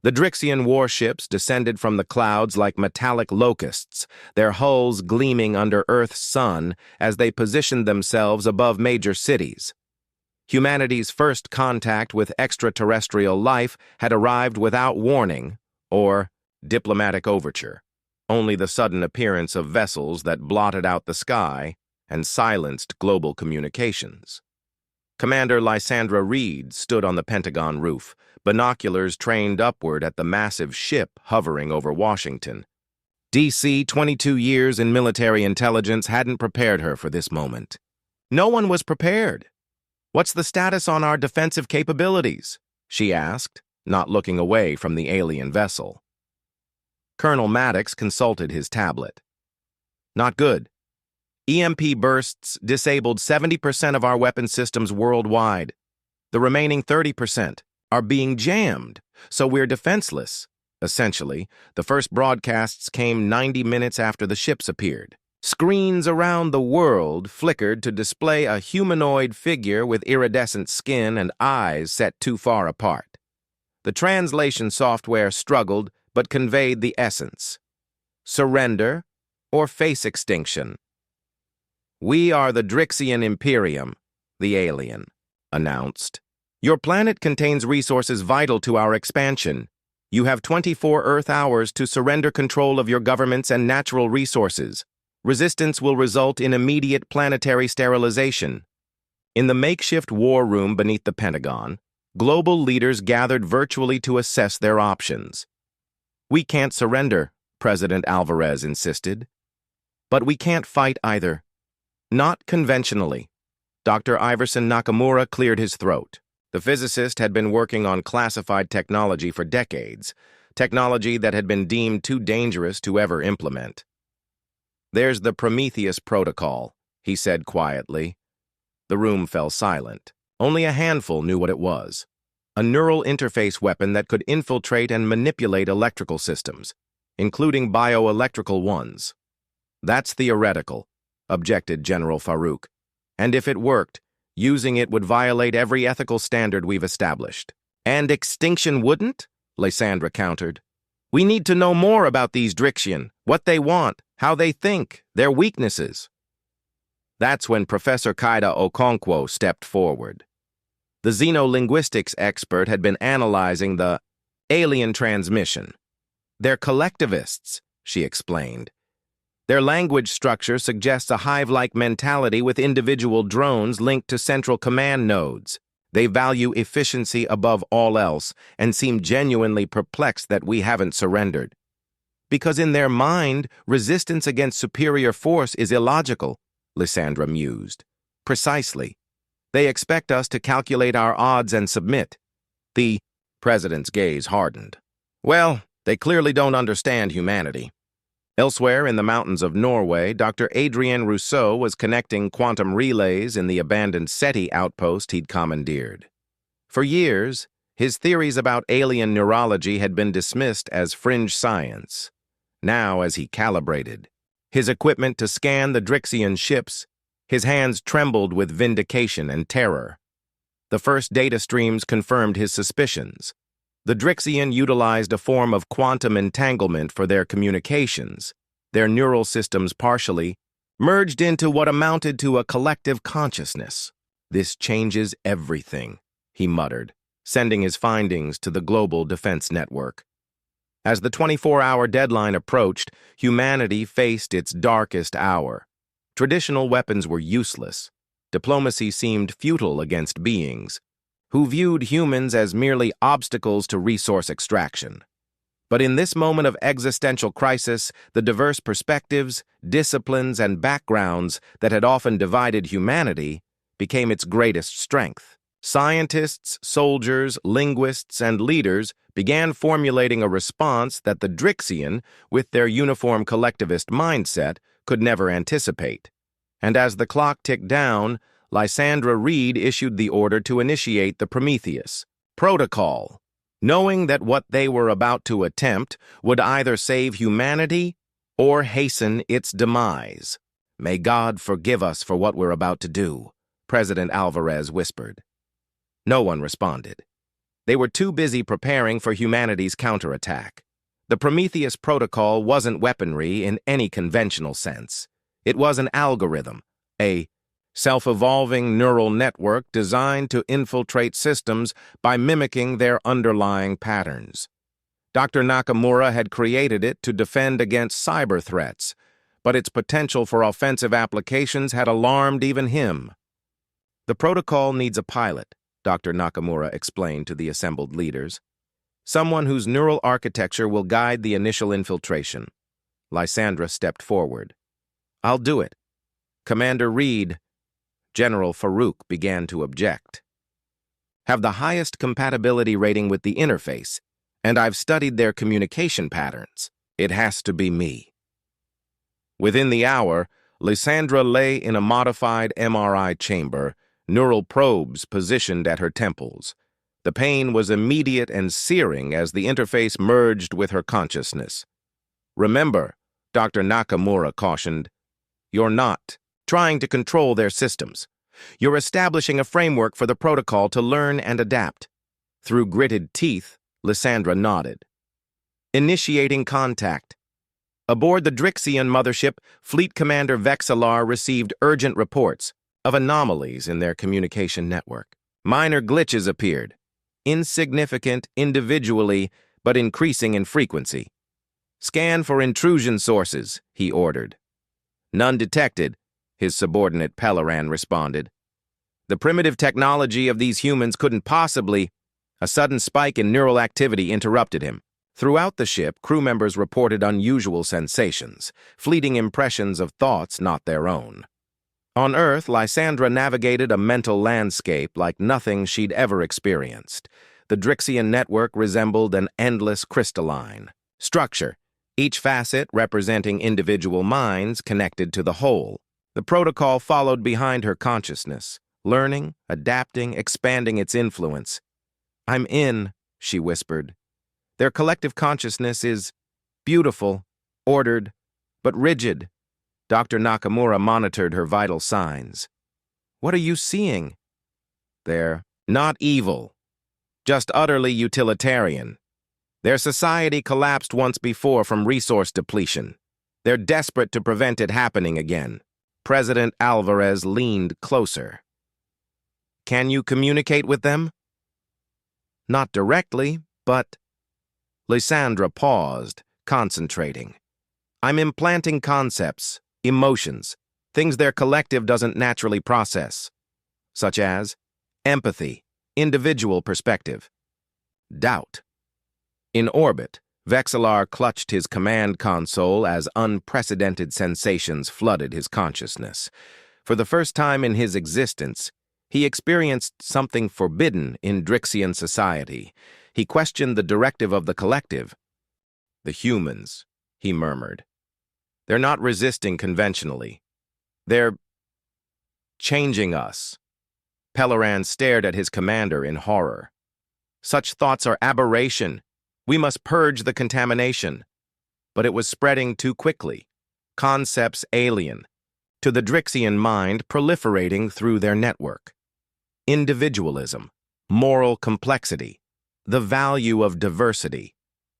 The Drixian warships descended from the clouds like metallic locusts, their hulls gleaming under Earth's sun as they positioned themselves above major cities. Humanity's first contact with extraterrestrial life had arrived without warning or diplomatic overture. Only the sudden appearance of vessels that blotted out the sky and silenced global communications. Commander Lysandra Reed stood on the Pentagon roof, binoculars trained upward at the massive ship hovering over Washington. D.C. 22 years in military intelligence hadn't prepared her for this moment. No one was prepared. "What's the status on our defensive capabilities?" she asked, not looking away from the alien vessel. Colonel Maddox consulted his tablet. "Not good. EMP bursts disabled 70% of our weapon systems worldwide. The remaining 30% are being jammed, so we're defenseless." Essentially, the first broadcasts came 90 minutes after the ships appeared. Screens around the world flickered to display a humanoid figure with iridescent skin and eyes set too far apart. The translation software struggled but conveyed the essence. Surrender or face extinction. "We are the Drixian Imperium," the alien announced. "Your planet contains resources vital to our expansion. You have 24 Earth hours to surrender control of your governments and natural resources. Resistance will result in immediate planetary sterilization." In the makeshift war room beneath the Pentagon, global leaders gathered virtually to assess their options. "We can't surrender," President Alvarez insisted. "But we can't fight either. Not conventionally." Dr. Iverson Nakamura cleared his throat. The physicist had been working on classified technology for decades, technology that had been deemed too dangerous to ever implement. "There's the Prometheus Protocol," he said quietly. The room fell silent. Only a handful knew what it was. A neural interface weapon that could infiltrate and manipulate electrical systems, including bioelectrical ones. "That's theoretical," objected General Farouk. "And if it worked, using it would violate every ethical standard we've established." "And extinction wouldn't?" Lysandra countered. "We need to know more about these Drixian, what they want, how they think, their weaknesses." That's when Professor Kaida Okonkwo stepped forward. The xenolinguistics expert had been analyzing the alien transmission. "They're collectivists," she explained. "Their language structure suggests a hive-like mentality with individual drones linked to central command nodes. They value efficiency above all else and seem genuinely perplexed that we haven't surrendered. Because in their mind, resistance against superior force is illogical," Lysandra mused. "Precisely. They expect us to calculate our odds and submit." The president's gaze hardened. "Well, they clearly don't understand humanity." Elsewhere in the mountains of Norway, Dr. Adrien Rousseau was connecting quantum relays in the abandoned SETI outpost he'd commandeered. For years, his theories about alien neurology had been dismissed as fringe science. Now, as he calibrated his equipment to scan the Drixian ships, his hands trembled with vindication and terror. The first data streams confirmed his suspicions. The Drixian utilized a form of quantum entanglement for their communications. Their neural systems partially merged into what amounted to a collective consciousness. "This changes everything," he muttered, sending his findings to the Global Defense Network. As the 24-hour deadline approached, humanity faced its darkest hour. Traditional weapons were useless. Diplomacy seemed futile against beings who viewed humans as merely obstacles to resource extraction. But in this moment of existential crisis, the diverse perspectives, disciplines, and backgrounds that had often divided humanity became its greatest strength. Scientists, soldiers, linguists, and leaders began formulating a response that the Drixian, with their uniform collectivist mindset, could never anticipate. And as the clock ticked down, Lysandra Reed issued the order to initiate the Prometheus Protocol, knowing that what they were about to attempt would either save humanity or hasten its demise. "May God forgive us for what we're about to do," President Alvarez whispered. No one responded. They were too busy preparing for humanity's counterattack. The Prometheus Protocol wasn't weaponry in any conventional sense. It was an algorithm, a self-evolving neural network designed to infiltrate systems by mimicking their underlying patterns. Dr. Nakamura had created it to defend against cyber threats, but its potential for offensive applications had alarmed even him. The protocol needs a pilot, Dr. Nakamura explained to the assembled leaders. Someone whose neural architecture will guide the initial infiltration. Lysandra stepped forward. I'll do it. Commander Reed. General Farouk began to object. Have the highest compatibility rating with the interface, and I've studied their communication patterns. It has to be me. Within the hour, Lysandra lay in a modified MRI chamber, neural probes positioned at her temples. The pain was immediate and searing as the interface merged with her consciousness. Remember, Dr. Nakamura cautioned, you're not trying to control their systems. You're establishing a framework for the protocol to learn and adapt. Through gritted teeth, Lysandra nodded. Initiating contact. Aboard the Drixian mothership, Fleet Commander Vexillar received urgent reports of anomalies in their communication network. Minor glitches appeared, insignificant individually, but increasing in frequency. Scan for intrusion sources, he ordered. None detected, his subordinate Pelleran responded. The primitive technology of these humans couldn't possibly... A sudden spike in neural activity interrupted him. Throughout the ship, crew members reported unusual sensations, fleeting impressions of thoughts not their own. On Earth, Lysandra navigated a mental landscape like nothing she'd ever experienced. The Drixian network resembled an endless crystalline structure, each facet representing individual minds connected to the whole. The protocol followed behind her consciousness, learning, adapting, expanding its influence. I'm in, she whispered. Their collective consciousness is beautiful, ordered, but rigid. Dr. Nakamura monitored her vital signs. What are you seeing? They're not evil, just utterly utilitarian. Their society collapsed once before from resource depletion. They're desperate to prevent it happening again. President Alvarez leaned closer. Can you communicate with them? Not directly, but... Lysandra paused, concentrating. I'm implanting concepts, emotions, things their collective doesn't naturally process, such as empathy, individual perspective, doubt. In orbit, Vexillar clutched his command console as unprecedented sensations flooded his consciousness. For the first time in his existence, he experienced something forbidden in Drixian society. He questioned the directive of the collective. The humans, he murmured. They're not resisting conventionally. They're changing us. Pelleran stared at his commander in horror. Such thoughts are aberration. We must purge the contamination. But it was spreading too quickly. Concepts alien. To the Drixian mind proliferating through their network. Individualism, moral complexity, the value of diversity,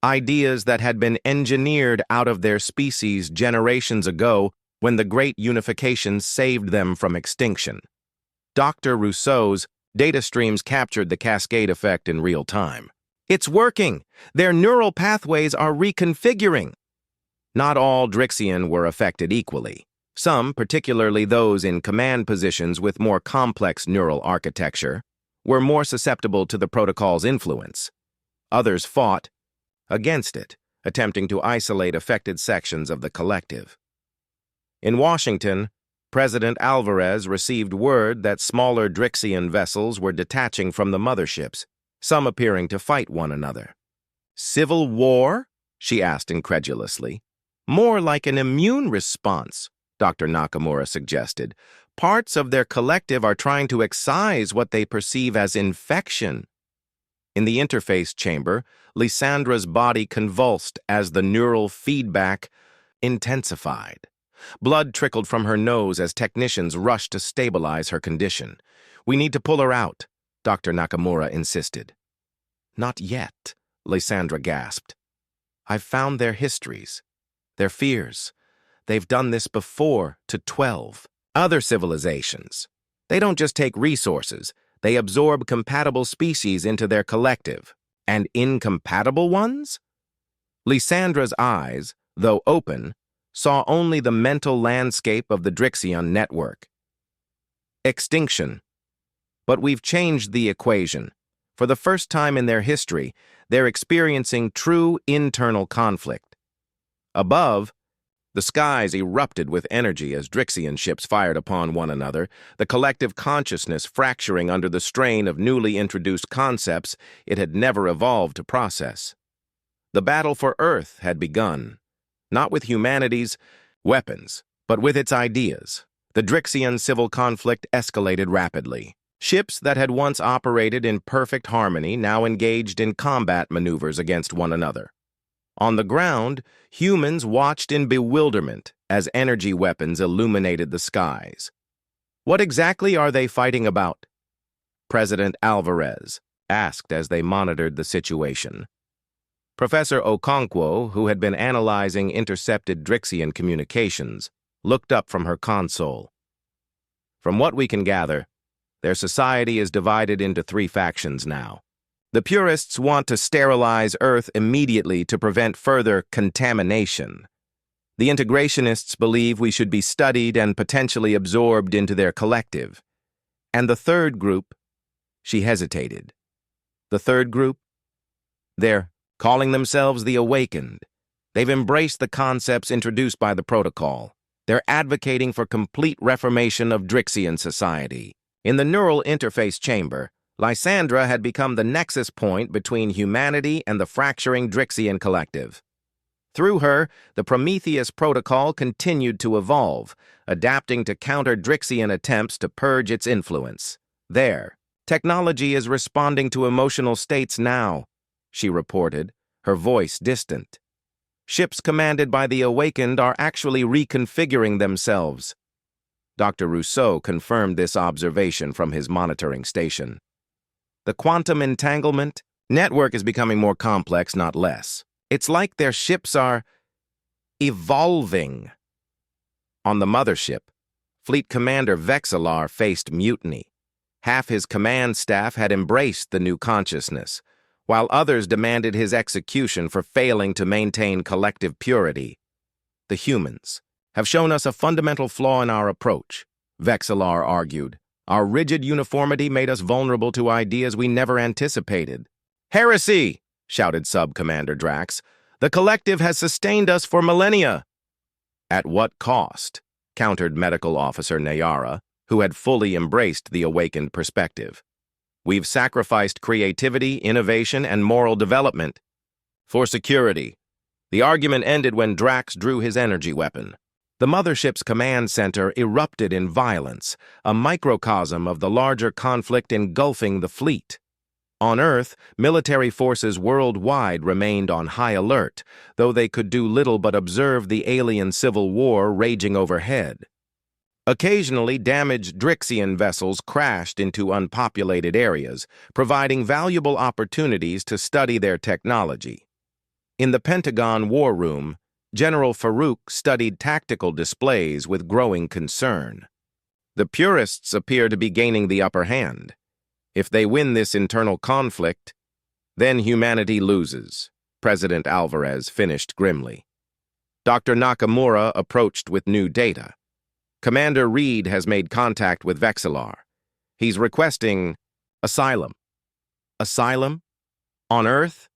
ideas that had been engineered out of their species generations ago when the Great Unification saved them from extinction. Dr. Rousseau's data streams captured the cascade effect in real time. It's working! Their neural pathways are reconfiguring! Not all Drixian were affected equally. Some, particularly those in command positions with more complex neural architecture, were more susceptible to the protocol's influence. Others fought against it, attempting to isolate affected sections of the collective. In Washington, President Alvarez received word that smaller Drixian vessels were detaching from the motherships, some appearing to fight one another. Civil war? She asked incredulously. More like an immune response, Dr. Nakamura suggested. Parts of their collective are trying to excise what they perceive as infection. In the interface chamber, Lysandra's body convulsed as the neural feedback intensified. Blood trickled from her nose as technicians rushed to stabilize her condition. We need to pull her out, Dr. Nakamura insisted. Not yet, Lysandra gasped. I've found their histories, their fears. They've done this before to 12 other civilizations. They don't just take resources, they absorb compatible species into their collective. And incompatible ones? Lysandra's eyes, though open, saw only the mental landscape of the Drixion network. Extinction. But we've changed the equation. For the first time in their history, they're experiencing true internal conflict. Above, the skies erupted with energy as Drixion ships fired upon one another, the collective consciousness fracturing under the strain of newly introduced concepts it had never evolved to process. The battle for Earth had begun, not with humanity's weapons, but with its ideas. The Drixion civil conflict escalated rapidly. Ships that had once operated in perfect harmony now engaged in combat maneuvers against one another. On the ground, humans watched in bewilderment as energy weapons illuminated the skies. What exactly are they fighting about? President Alvarez asked as they monitored the situation. Professor Okonkwo, who had been analyzing intercepted Drixion communications, looked up from her console. From what we can gather, their society is divided into 3 factions now. The purists want to sterilize Earth immediately to prevent further contamination. The integrationists believe we should be studied and potentially absorbed into their collective. And the third group, she hesitated. The third group? They're calling themselves the Awakened. They've embraced the concepts introduced by the protocol. They're advocating for complete reformation of Drixion society. In the neural interface chamber, Lysandra had become the nexus point between humanity and the fracturing Drixion collective. Through her, the Prometheus protocol continued to evolve, adapting to counter Drixion attempts to purge its influence. There, technology is responding to emotional states now, she reported, her voice distant. Ships commanded by the Awakened are actually reconfiguring themselves. Dr. Rousseau confirmed this observation from his monitoring station. The quantum entanglement network is becoming more complex, not less. It's like their ships are evolving. On the mothership, Fleet Commander Vexillar faced mutiny. Half his command staff had embraced the new consciousness, while others demanded his execution for failing to maintain collective purity. The humans have shown us a fundamental flaw in our approach, Vexillar argued. Our rigid uniformity made us vulnerable to ideas we never anticipated. Heresy! Shouted Sub-Commander Drax. The collective has sustained us for millennia. At what cost? Countered Medical Officer Nayara, who had fully embraced the awakened perspective. We've sacrificed creativity, innovation, and moral development. For security. The argument ended when Drax drew his energy weapon. The mothership's command center erupted in violence, a microcosm of the larger conflict engulfing the fleet. On Earth, military forces worldwide remained on high alert, though they could do little but observe the alien civil war raging overhead. Occasionally, damaged Drixion vessels crashed into unpopulated areas, providing valuable opportunities to study their technology. In the Pentagon War Room, General Farouk studied tactical displays with growing concern. The purists appear to be gaining the upper hand. If they win this internal conflict, then humanity loses, President Alvarez finished grimly. Dr. Nakamura approached with new data. Commander Reed has made contact with Vexillar. He's requesting asylum. Asylum? On Earth?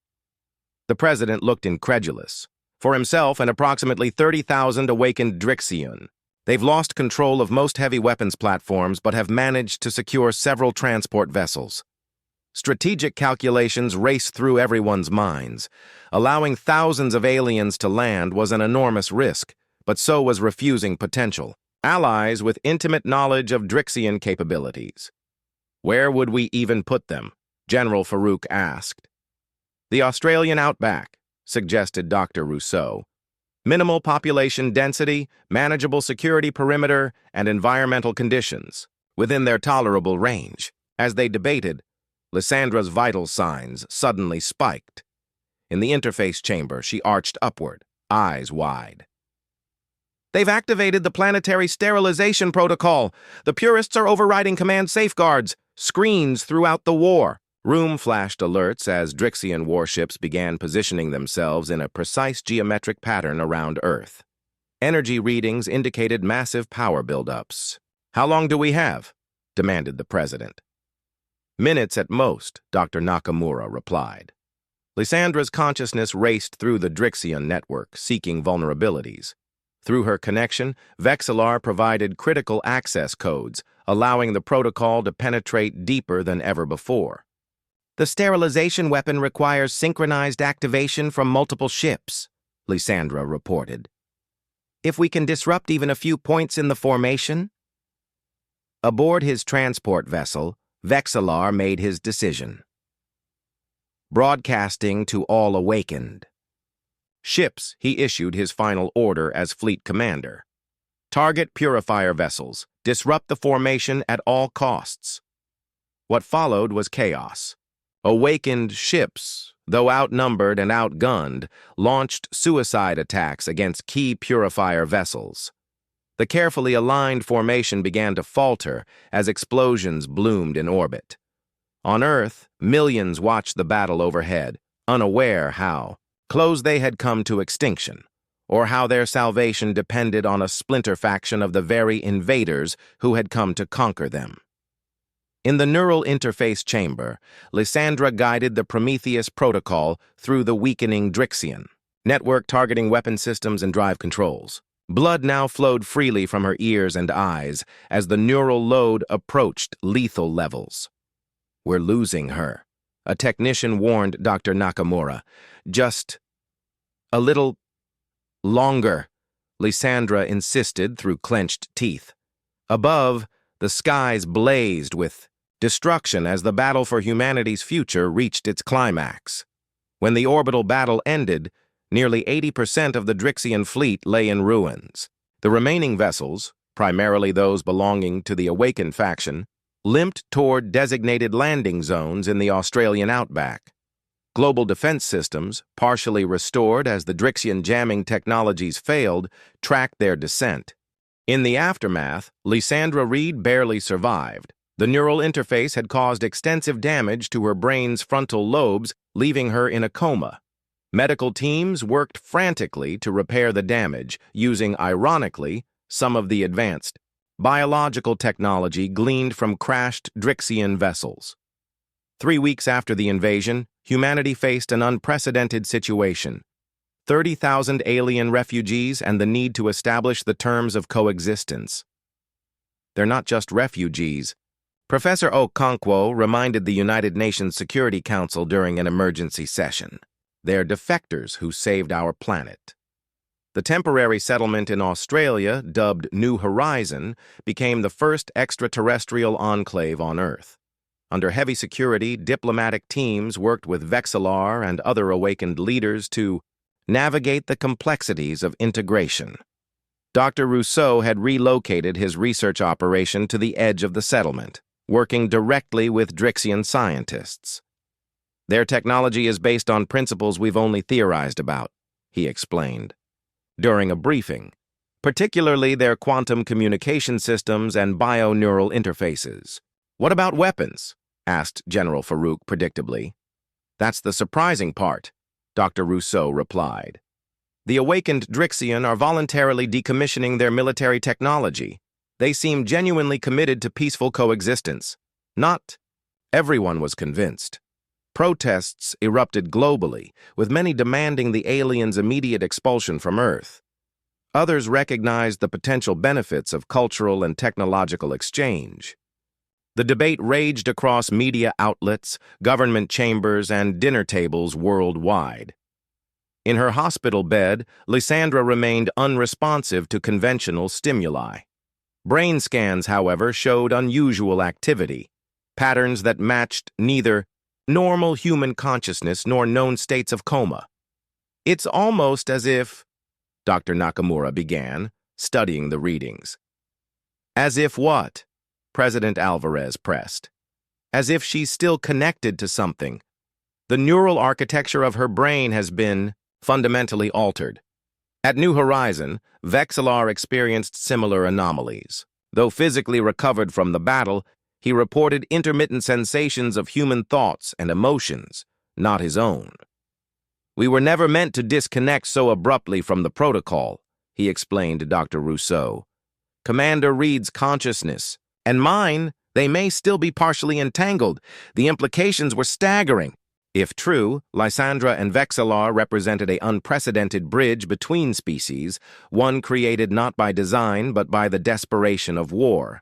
The president looked incredulous. For himself and approximately 30,000 awakened Drixion, they've lost control of most heavy weapons platforms but have managed to secure several transport vessels. Strategic calculations raced through everyone's minds. Allowing thousands of aliens to land was an enormous risk, but so was refusing potential. Allies with intimate knowledge of Drixion capabilities. Where would we even put them? General Farouk asked. The Australian outback, suggested Dr. Rousseau. Minimal population density, manageable security perimeter, and environmental conditions within their tolerable range. As they debated, Lysandra's vital signs suddenly spiked. In the interface chamber, she arched upward, eyes wide. "They've activated the planetary sterilization protocol. The purists are overriding command safeguards. Screens throughout the war." Room flashed alerts as Drixian warships began positioning themselves in a precise geometric pattern around Earth. Energy readings indicated massive power buildups. "How long do we have?" demanded the president. "Minutes at most," Dr. Nakamura replied. Lysandra's consciousness raced through the Drixian network, seeking vulnerabilities. Through her connection, Vexillar provided critical access codes, allowing the protocol to penetrate deeper than ever before. "The sterilization weapon requires synchronized activation from multiple ships," Lysandra reported. "If we can disrupt even a few points in the formation?" Aboard his transport vessel, Vexillar made his decision. Broadcasting to all awakened ships, he issued his final order as fleet commander. "Target purifier vessels. Disrupt the formation at all costs." What followed was chaos. Awakened ships, though outnumbered and outgunned, launched suicide attacks against key purifier vessels. The carefully aligned formation began to falter as explosions bloomed in orbit. On Earth, millions watched the battle overhead, unaware how close they had come to extinction, or how their salvation depended on a splinter faction of the very invaders who had come to conquer them. In the neural interface chamber, Lysandra guided the Prometheus protocol through the weakening Drixian network, targeting weapon systems and drive controls. Blood now flowed freely from her ears and eyes as the neural load approached lethal levels. "We're losing her," a technician warned Dr. Nakamura. "Just a little longer," Lysandra insisted through clenched teeth. Above, the skies blazed with destruction as the battle for humanity's future reached its climax. When the orbital battle ended, nearly 80% of the Drixian fleet lay in ruins. The remaining vessels, primarily those belonging to the Awakened faction, limped toward designated landing zones in the Australian outback. Global defense systems, partially restored as the Drixian jamming technologies failed, tracked their descent. In the aftermath, Lysandra Reed barely survived. The neural interface had caused extensive damage to her brain's frontal lobes, leaving her in a coma. Medical teams worked frantically to repair the damage, using, ironically, some of the advanced biological technology gleaned from crashed Drixian vessels. 3 weeks after the invasion, humanity faced an unprecedented situation. 30,000 alien refugees and the need to establish the terms of coexistence. "They're not just refugees," Professor Okonkwo reminded the United Nations Security Council during an emergency session. "They're defectors who saved our planet." The temporary settlement in Australia, dubbed New Horizon, became the first extraterrestrial enclave on Earth. Under heavy security, diplomatic teams worked with Vexillar and other awakened leaders to navigate the complexities of integration. Dr. Rousseau had relocated his research operation to the edge of the settlement, working directly with Drixian scientists. "Their technology is based on principles we've only theorized about," he explained. During a briefing, particularly their quantum communication systems and bio-neural interfaces. "What about weapons?" asked General Farouk predictably. "That's the surprising part," Dr. Rousseau replied. "The awakened Drixian are voluntarily decommissioning their military technology. They seem genuinely committed to peaceful coexistence." Not everyone was convinced. Protests erupted globally, with many demanding the aliens' immediate expulsion from Earth. Others recognized the potential benefits of cultural and technological exchange. The debate raged across media outlets, government chambers, and dinner tables worldwide. In her hospital bed, Lysandra remained unresponsive to conventional stimuli. Brain scans, however, showed unusual activity, patterns that matched neither normal human consciousness nor known states of coma. "It's almost as if," Dr. Nakamura began, studying the readings. "As if what?" President Alvarez pressed. as if she's still connected to something. The neural architecture of her brain has been fundamentally altered. At New Horizon, Vexillar experienced similar anomalies. Though physically recovered from the battle, he reported intermittent sensations of human thoughts and emotions, not his own. "We were never meant to disconnect so abruptly from the protocol," he explained to Dr. Rousseau. "Commander Reed's consciousness and mine, they may still be partially entangled. The implications were staggering." If true, Lysandra and Vexillar represented an unprecedented bridge between species, one created not by design but by the desperation of war.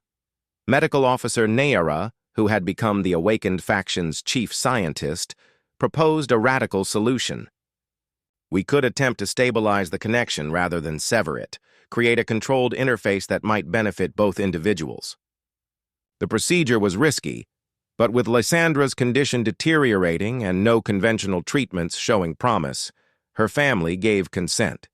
Medical Officer Nayara, who had become the awakened faction's chief scientist, proposed a radical solution. "We could attempt to stabilize the connection rather than sever it, create a controlled interface that might benefit both individuals." The procedure was risky, but with Lysandra's condition deteriorating and no conventional treatments showing promise, her family gave consent.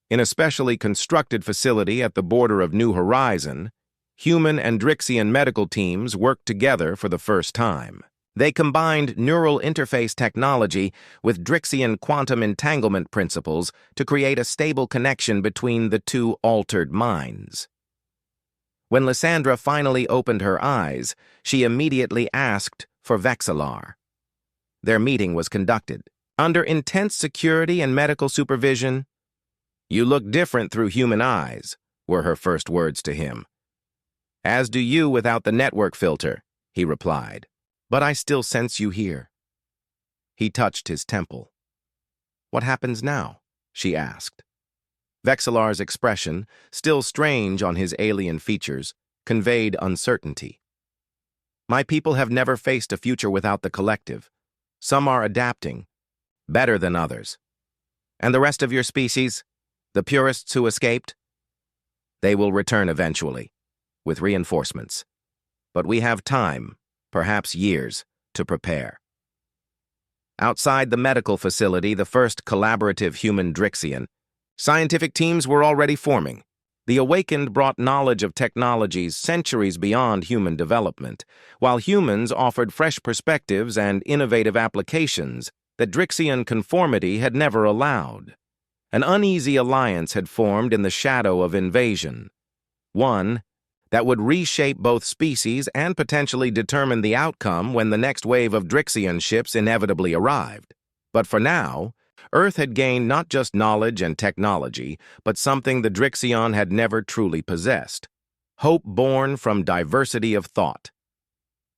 In a specially constructed facility at the border of New Horizon, human and Drixian medical teams worked together for the first time. They combined neural interface technology with Drixian quantum entanglement principles to create a stable connection between the two altered minds. When Lysandra finally opened her eyes, she immediately asked for Vexillar. Their meeting was conducted under intense security and medical supervision. "You look different through human eyes," were her first words to him. "As do you without the network filter," he replied. "But I still sense you here." He touched his temple. "What happens now?" she asked. Vexillar's expression, still strange on his alien features, conveyed uncertainty. "My people have never faced a future without the collective. Some are adapting, better than others. And the rest of your species, the purists who escaped? They will return eventually, with reinforcements. But we have time, perhaps years, to prepare." Outside the medical facility, the first collaborative human Drixian, scientific teams were already forming. The Awakened brought knowledge of technologies centuries beyond human development, while humans offered fresh perspectives and innovative applications that Drixian conformity had never allowed. An uneasy alliance had formed in the shadow of invasion, one that would reshape both species and potentially determine the outcome when the next wave of Drixian ships inevitably arrived. But for now, Earth had gained not just knowledge and technology, but something the Drixion had never truly possessed: hope born from diversity of thought.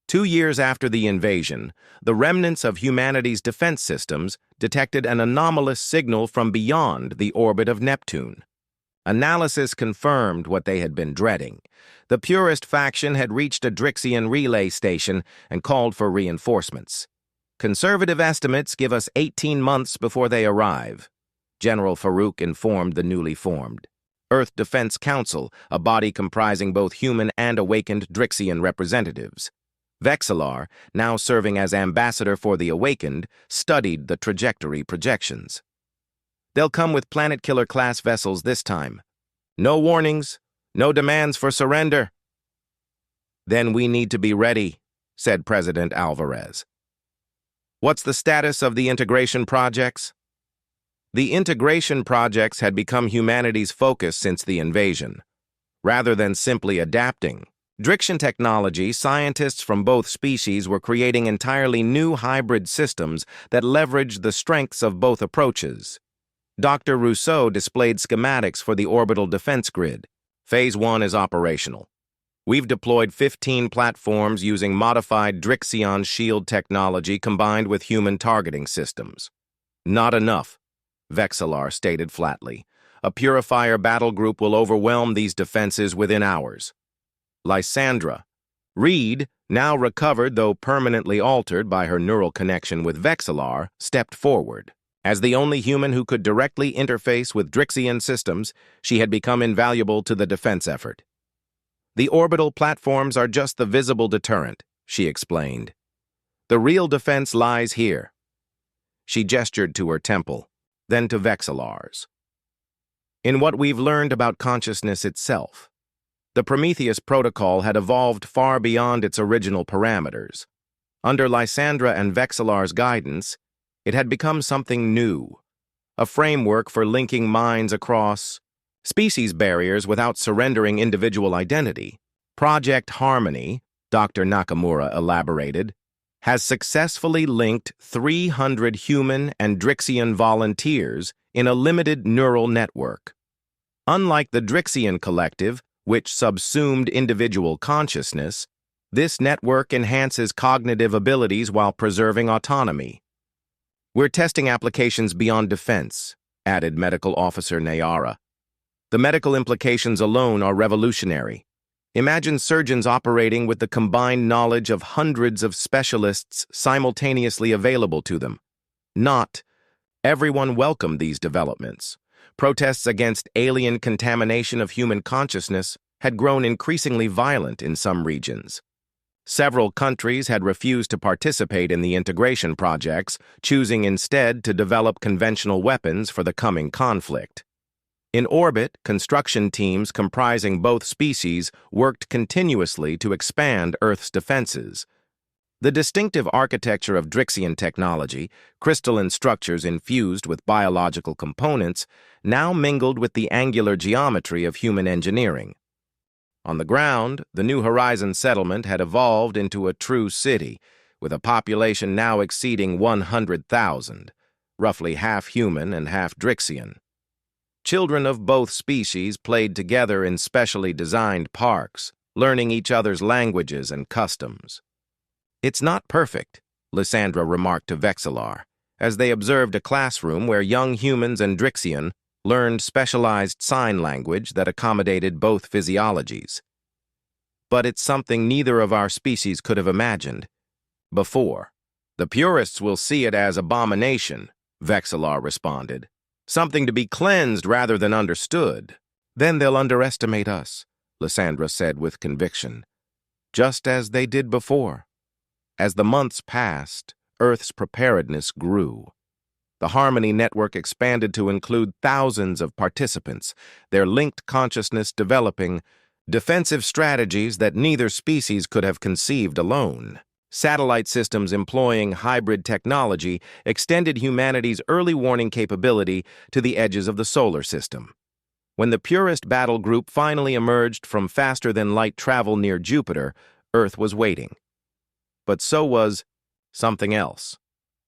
2 years after the invasion, the remnants of humanity's defense systems detected an anomalous signal from beyond the orbit of Neptune. Analysis confirmed what they had been dreading. The purist faction had reached a Drixian relay station and called for reinforcements. "Conservative estimates give us 18 months before they arrive," General Farouk informed the newly formed Earth Defense Council, a body comprising both human and awakened Drixian representatives. Vexillar, now serving as ambassador for the Awakened, studied the trajectory projections. "They'll come with planet-killer-class vessels this time. No warnings, no demands for surrender." "Then we need to be ready," said President Alvarez. "What's the status of the integration projects?" The integration projects had become humanity's focus since the invasion. Rather than simply adapting Drixian technology, scientists from both species were creating entirely new hybrid systems that leveraged the strengths of both approaches. Dr. Rousseau displayed schematics for the orbital defense grid. Phase 1 is operational. We've deployed 15 platforms using modified Drixion shield technology combined with human targeting systems. "Not enough," Vexillar stated flatly. "A Purifier battle group will overwhelm these defenses within hours." Lysandra Reed, now recovered though permanently altered by her neural connection with Vexillar, stepped forward. As the only human who could directly interface with Drixian systems, she had become invaluable to the defense effort. "The orbital platforms are just the visible deterrent," she explained. "The real defense lies here." She gestured to her temple, then to Vexillar's. "In what we've learned about consciousness itself. The Prometheus Protocol had evolved far beyond its original parameters. Under Lysandra and Vexillar's guidance, it had become something new, a framework for linking minds across species barriers without surrendering individual identity. Project Harmony, Dr. Nakamura elaborated, has successfully linked 300 human and Drixian volunteers in a limited neural network. Unlike the Drixian collective, which subsumed individual consciousness, this network enhances cognitive abilities while preserving autonomy. We're testing applications beyond defense, added Medical Officer Nayara. The medical implications alone are revolutionary. Imagine surgeons operating with the combined knowledge of hundreds of specialists simultaneously available to them. Not everyone welcomed these developments. Protests against alien contamination of human consciousness had grown increasingly violent in some regions. Several countries had refused to participate in the integration projects, choosing instead to develop conventional weapons for the coming conflict. In orbit, construction teams comprising both species worked continuously to expand Earth's defenses. The distinctive architecture of Drixian technology, crystalline structures infused with biological components, now mingled with the angular geometry of human engineering. On the ground, the New Horizon settlement had evolved into a true city, with a population now exceeding 100,000, roughly half human and half Drixian. Children of both species played together in specially designed parks, learning each other's languages and customs. "It's not perfect," Lysandra remarked to Vexillar, as they observed a classroom where young humans and Drixian learned specialized sign language that accommodated both physiologies. "But it's something neither of our species could have imagined before. The purists will see it as abomination," Vexillar responded. "Something to be cleansed rather than understood. Then they'll underestimate us," Lysandra said with conviction. "Just as they did before." As the months passed, Earth's preparedness grew. The Harmony Network expanded to include thousands of participants, their linked consciousness developing defensive strategies that neither species could have conceived alone. Satellite systems employing hybrid technology extended humanity's early warning capability to the edges of the solar system. When the Purist battle group finally emerged from faster-than-light travel near Jupiter, Earth was waiting. But so was something else,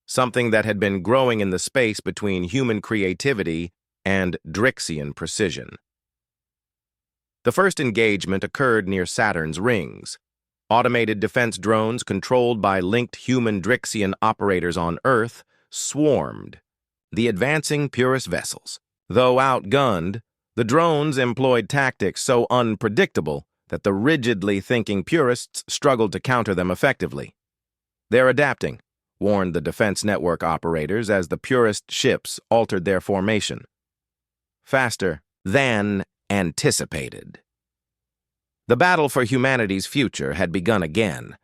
something that had been growing in the space between human creativity and Drixian precision. The first engagement occurred near Saturn's rings. Automated defense drones controlled by linked human Drixian operators on Earth swarmed the advancing Purist vessels. Though outgunned, the drones employed tactics so unpredictable that the rigidly thinking Purists struggled to counter them effectively. "They're adapting," warned the defense network operators as the Purist ships altered their formation. Faster than anticipated. The battle for humanity's future had begun again,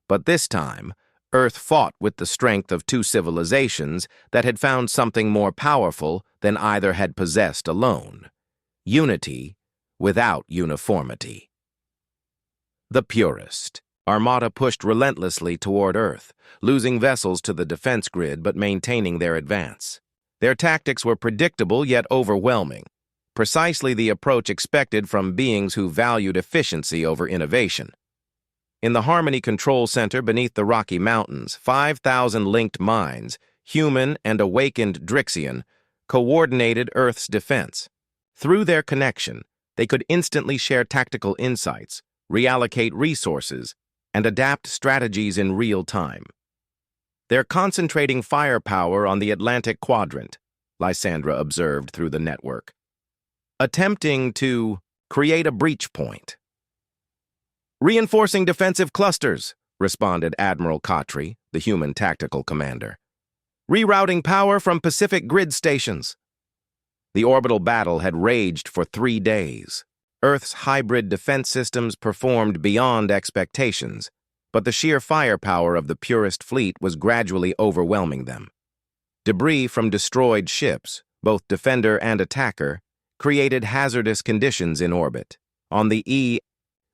but this time, Earth fought with the strength of two civilizations that had found something more powerful than either had possessed alone: unity without uniformity. The Purist Armada pushed relentlessly toward Earth, losing vessels to the defense grid but maintaining their advance. Their tactics were predictable yet overwhelming, precisely the approach expected from beings who valued efficiency over innovation. In the Harmony Control Center beneath the Rocky Mountains, 5,000 linked minds, human and awakened Drixian, coordinated Earth's defense. Through their connection, they could instantly share tactical insights, reallocate resources, and adapt strategies in real time. "They're concentrating firepower on the Atlantic Quadrant," Lysandra observed through the network, "attempting to create a breach point." "Reinforcing defensive clusters," responded Admiral Khatri, the human tactical commander. "Rerouting power from Pacific grid stations." The orbital battle had raged for 3 days. Earth's hybrid defense systems performed beyond expectations, but the sheer firepower of the Purist fleet was gradually overwhelming them. Debris from destroyed ships, both defender and attacker, created hazardous conditions in orbit. On the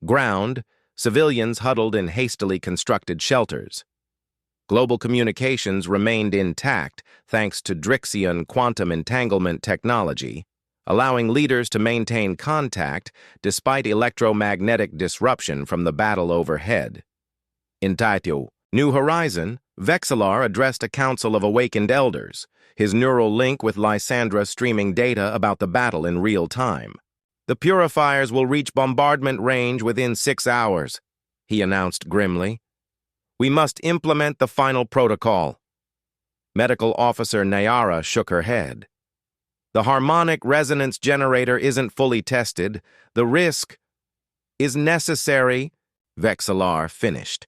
ground, civilians huddled in hastily constructed shelters. Global communications remained intact thanks to Drixian quantum entanglement technology, allowing leaders to maintain contact despite electromagnetic disruption from the battle overhead. In Taito, New Horizon, Vexillar addressed a council of awakened elders, his neural link with Lysandra streaming data about the battle in real time. "The purifiers will reach bombardment range within 6 hours," he announced grimly. "We must implement the final protocol." Medical Officer Nayara shook her head. "The harmonic resonance generator isn't fully tested. The risk is necessary," Vexillar finished.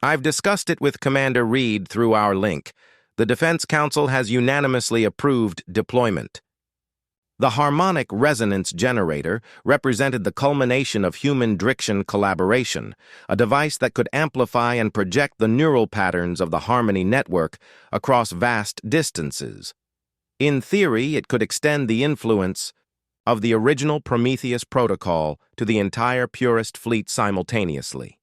"I've discussed it with Commander Reed through our link. The Defense Council has unanimously approved deployment." The harmonic resonance generator represented the culmination of human-Drixian collaboration, a device that could amplify and project the neural patterns of the Harmony network across vast distances. In theory, it could extend the influence of the original Prometheus protocol to the entire Purist fleet simultaneously.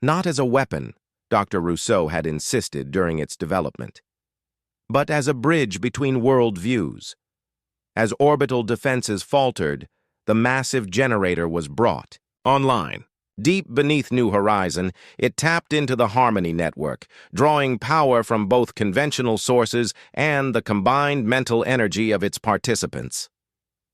Not as a weapon, Dr. Rousseau had insisted during its development, but as a bridge between world views. As orbital defenses faltered, the massive generator was brought online. Deep beneath New Horizon, it tapped into the Harmony network, drawing power from both conventional sources and the combined mental energy of its participants.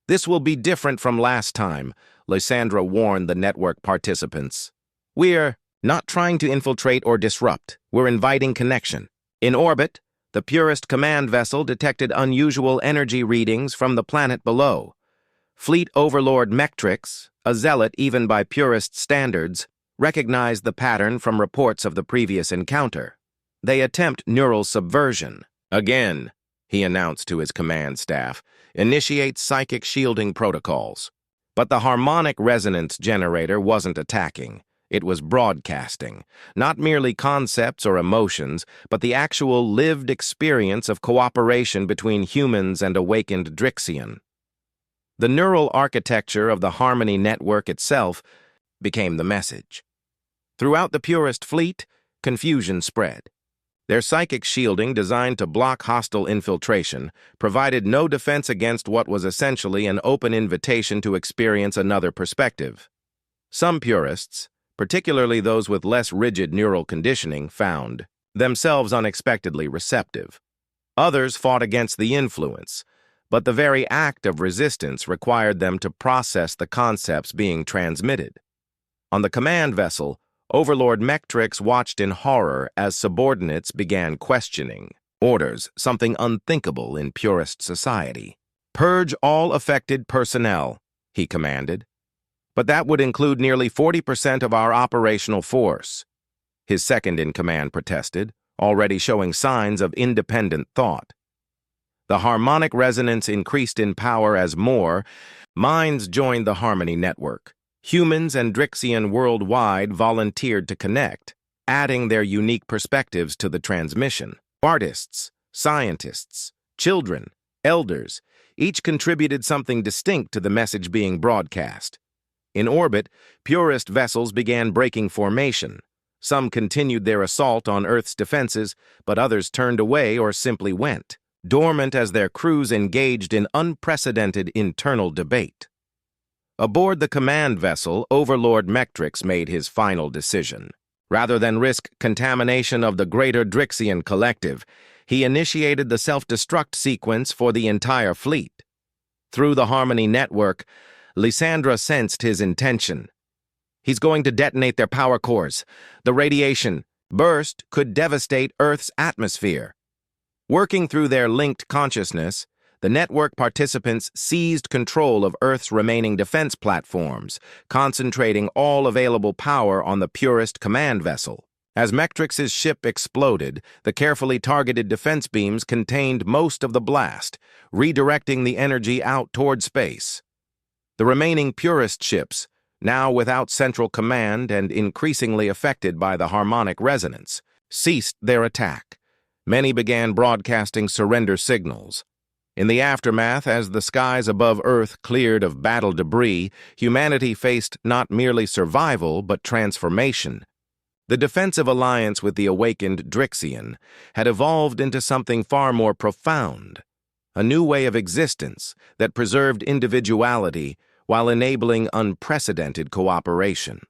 "This will be different from last time," Lysandra warned the network participants. "We're not trying to infiltrate or disrupt. We're inviting connection." In orbit, the Purist command vessel detected unusual energy readings from the planet below. Fleet Overlord Mectrix, a zealot even by Purist standards, recognized the pattern from reports of the previous encounter. "They attempt neural subversion. Again," he announced to his command staff, "initiate psychic shielding protocols." But the harmonic resonance generator wasn't attacking. It was broadcasting, not merely concepts or emotions, but the actual lived experience of cooperation between humans and awakened Drixian. The neural architecture of the Harmony network itself became the message. Throughout the Purist fleet, confusion spread. Their psychic shielding, designed to block hostile infiltration, provided no defense against what was essentially an open invitation to experience another perspective. Some Purists, particularly those with less rigid neural conditioning, found themselves unexpectedly receptive. Others fought against the influence, but the very act of resistance required them to process the concepts being transmitted. On the command vessel, Overlord Mectrix watched in horror as subordinates began questioning orders, something unthinkable in Purist society. "Purge all affected personnel," he commanded. "But that would include nearly 40% of our operational force," his second-in-command protested, already showing signs of independent thought. The harmonic resonance increased in power as more minds joined the Harmony network. Humans and Drixian worldwide volunteered to connect, adding their unique perspectives to the transmission. Artists, scientists, children, elders, each contributed something distinct to the message being broadcast. In orbit, Purist vessels began breaking formation. Some continued their assault on Earth's defenses, but others turned away or simply went, dormant as their crews engaged in unprecedented internal debate. Aboard the command vessel, Overlord Mectrix made his final decision. Rather than risk contamination of the greater Drixian collective, he initiated the self-destruct sequence for the entire fleet. Through the Harmony network, Lysandra sensed his intention. He's going to detonate their power cores. The radiation burst could devastate Earth's atmosphere. Working through their linked consciousness, the network participants seized control of Earth's remaining defense platforms, concentrating all available power on the Purist command vessel. As Mectrix's ship exploded, the carefully targeted defense beams contained most of the blast, redirecting the energy out toward space. The remaining Purist ships, now without central command and increasingly affected by the harmonic resonance, ceased their attack. Many began broadcasting surrender signals. In the aftermath, as the skies above Earth cleared of battle debris, humanity faced not merely survival but transformation. The defensive alliance with the awakened Drixian had evolved into something far more profound, a new way of existence that preserved individuality while enabling unprecedented cooperation.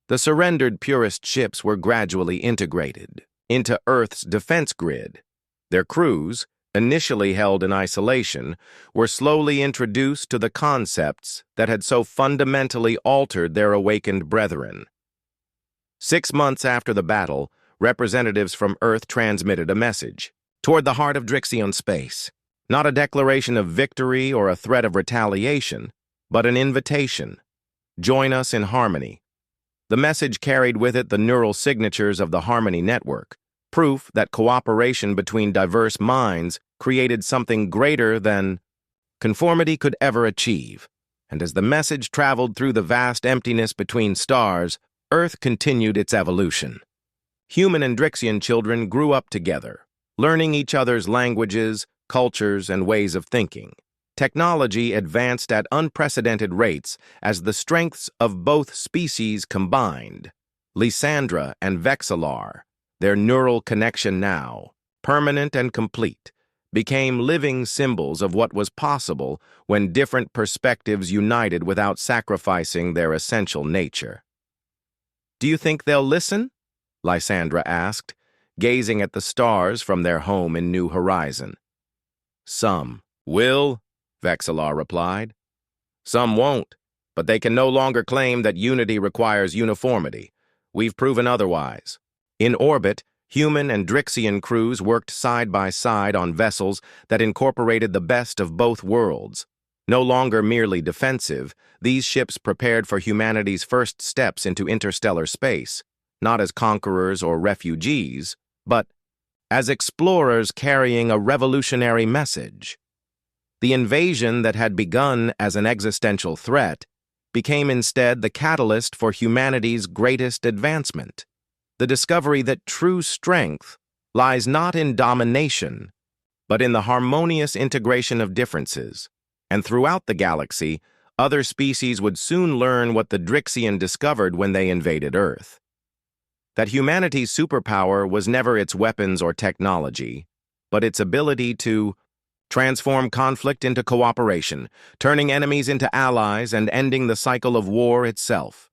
The surrendered purist ships were gradually integrated into Earth's defense grid. Their crews, initially held in isolation, were slowly introduced to the concepts that had so fundamentally altered their awakened brethren. 6 months after the battle, representatives from Earth transmitted a message toward the heart of Drixion space. Not a declaration of victory or a threat of retaliation, but an invitation. Join us in harmony. The message carried with it the neural signatures of the Harmony Network, proof that cooperation between diverse minds created something greater than conformity could ever achieve. And as the message traveled through the vast emptiness between stars, Earth continued its evolution. Human and Drixian children grew up together, learning each other's languages, cultures, and ways of thinking. Technology advanced at unprecedented rates as the strengths of both species combined. Lysandra and Vexillar, their neural connection now, permanent and complete, became living symbols of what was possible when different perspectives united without sacrificing their essential nature. "Do you think they'll listen?" Lysandra asked, gazing at the stars from their home in New Horizon. "Some will," Vexillar replied. "Some won't, but they can no longer claim that unity requires uniformity. We've proven otherwise." In orbit, human and Drixian crews worked side by side on vessels that incorporated the best of both worlds. No longer merely defensive, these ships prepared for humanity's first steps into interstellar space, not as conquerors or refugees, but as explorers carrying a revolutionary message. The invasion that had begun as an existential threat became instead the catalyst for humanity's greatest advancement. The discovery that true strength lies not in domination, but in the harmonious integration of differences. And throughout the galaxy, other species would soon learn what the Drixian discovered when they invaded Earth. That humanity's superpower was never its weapons or technology, but its ability to transform conflict into cooperation, turning enemies into allies and ending the cycle of war itself.